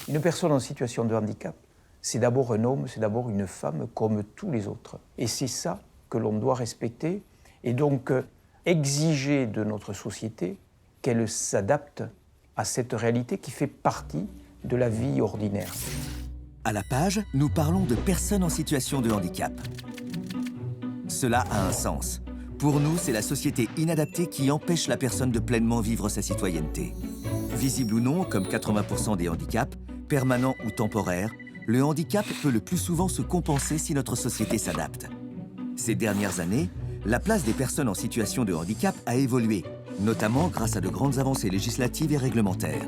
Une personne en situation de handicap, c'est d'abord un homme, c'est d'abord une femme comme tous les autres. Et c'est ça que l'on doit respecter et donc exiger de notre société qu'elle s'adapte à cette réalité qui fait partie de la vie ordinaire. À la page, nous parlons de personnes en situation de handicap. Cela a un sens. Pour nous, c'est la société inadaptée qui empêche la personne de pleinement vivre sa citoyenneté. Visible ou non, comme 80% des handicaps, permanents ou temporaires, le handicap peut le plus souvent se compenser si notre société s'adapte. Ces dernières années, la place des personnes en situation de handicap a évolué, notamment grâce à de grandes avancées législatives et réglementaires.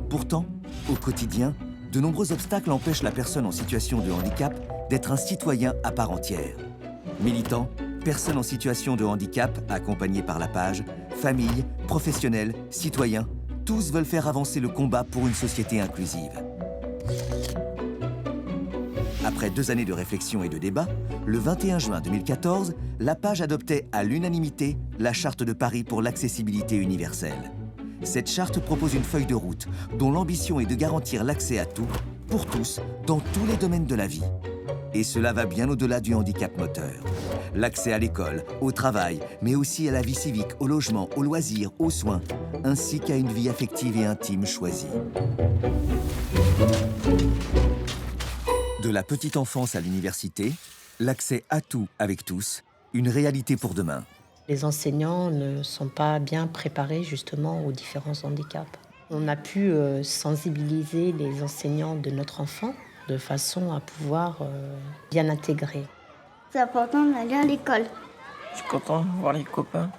Pourtant, au quotidien, de nombreux obstacles empêchent la personne en situation de handicap d'être un citoyen à part entière. Militants, personnes en situation de handicap, accompagnées par la page, familles, professionnels, citoyens, tous veulent faire avancer le combat pour une société inclusive. Après 2 années de réflexion et de débat, le 21 juin 2014, la page adoptait à l'unanimité la Charte de Paris pour l'accessibilité universelle. Cette charte propose une feuille de route dont l'ambition est de garantir l'accès à tout, pour tous, dans tous les domaines de la vie. Et cela va bien au-delà du handicap moteur. L'accès à l'école, au travail, mais aussi à la vie civique, au logement, aux loisirs, aux soins, ainsi qu'à une vie affective et intime choisie. De la petite enfance à l'université, l'accès à tout avec tous, une réalité pour demain. Les enseignants ne sont pas bien préparés justement aux différents handicaps. On a pu sensibiliser les enseignants de notre enfant de façon à pouvoir bien intégrer. C'est important d'aller à l'école. Je suis content de voir les copains.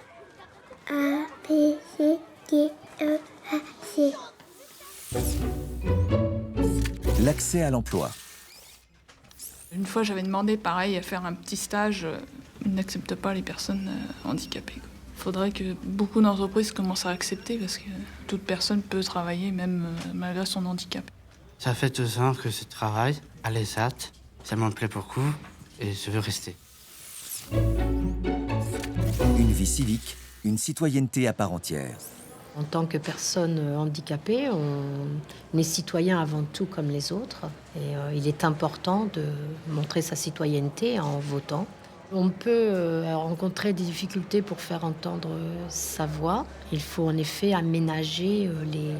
A, B, C, D, E, F, C. L'accès à l'emploi. Une fois, j'avais demandé, pareil, à faire un petit stage. Ils n'acceptent pas les personnes handicapées. Il faudrait que beaucoup d'entreprises commencent à accepter parce que toute personne peut travailler, même malgré son handicap. Ça fait 2 ans que je travaille à l'ESAT. Ça me plaît beaucoup et je veux rester. Une vie civique, une citoyenneté à part entière. En tant que personne handicapée, on est citoyen avant tout comme les autres. Et il est important de montrer sa citoyenneté en votant. On peut rencontrer des difficultés pour faire entendre sa voix. Il faut en effet aménager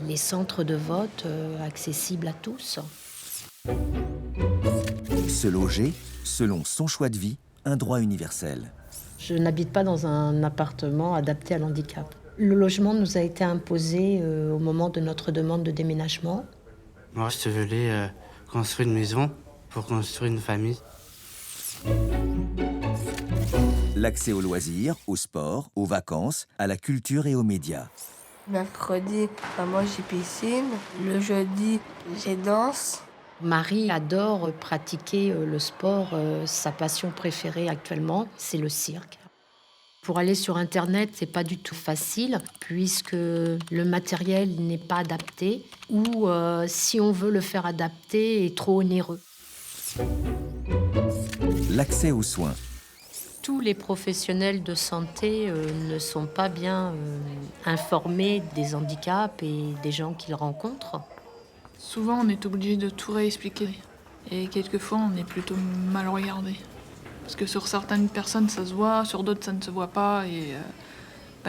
les centres de vote accessibles à tous. Se loger, selon son choix de vie, un droit universel. Je n'habite pas dans un appartement adapté à l'handicap. Le logement nous a été imposé au moment de notre demande de déménagement. Moi, je voulais construire une maison pour construire une famille. L'accès aux loisirs, au sport, aux vacances, à la culture et aux médias. Mercredi, moi j'ai piscine. Le jeudi, j'ai danse. Marie adore pratiquer le sport. Sa passion préférée actuellement, c'est le cirque. Pour aller sur Internet, c'est pas du tout facile puisque le matériel n'est pas adapté ou si on veut le faire adapter, est trop onéreux. L'accès aux soins. Tous les professionnels de santé ne sont pas bien informés des handicaps et des gens qu'ils rencontrent. Souvent, on est obligé de tout réexpliquer. Et quelquefois, on est plutôt mal regardé. Parce que sur certaines personnes, ça se voit, sur d'autres, ça ne se voit pas. Et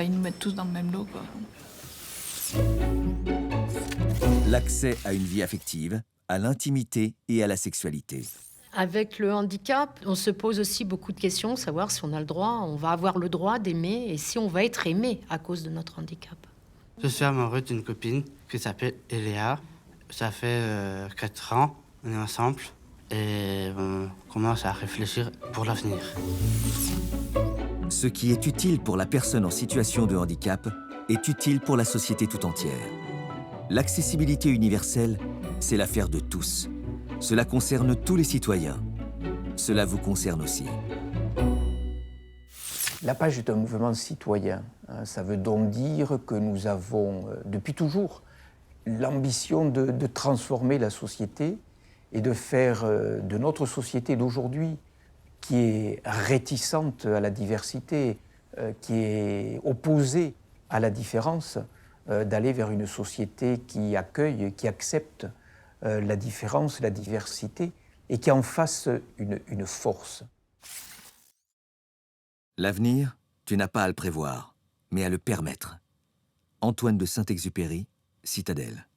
ils nous mettent tous dans le même lot, quoi. L'accès à une vie affective, à l'intimité et à la sexualité. Avec le handicap, on se pose aussi beaucoup de questions, savoir si on a le droit, on va avoir le droit d'aimer et si on va être aimé à cause de notre handicap. Je suis amoureux d'une copine qui s'appelle Eléa. Ça fait 4 ans, on est ensemble et on commence à réfléchir pour l'avenir. Ce qui est utile pour la personne en situation de handicap est utile pour la société tout entière. L'accessibilité universelle, c'est l'affaire de tous. Cela concerne tous les citoyens. Cela vous concerne aussi. La page est un mouvement citoyen. Ça veut donc dire que nous avons, depuis toujours, l'ambition de transformer la société et de faire de notre société d'aujourd'hui, qui est réticente à la diversité, qui est opposée à la différence, d'aller vers une société qui accueille, qui accepte la différence, la diversité, et qui en fasse une force. L'avenir, tu n'as pas à le prévoir, mais à le permettre. Antoine de Saint-Exupéry, Citadelle.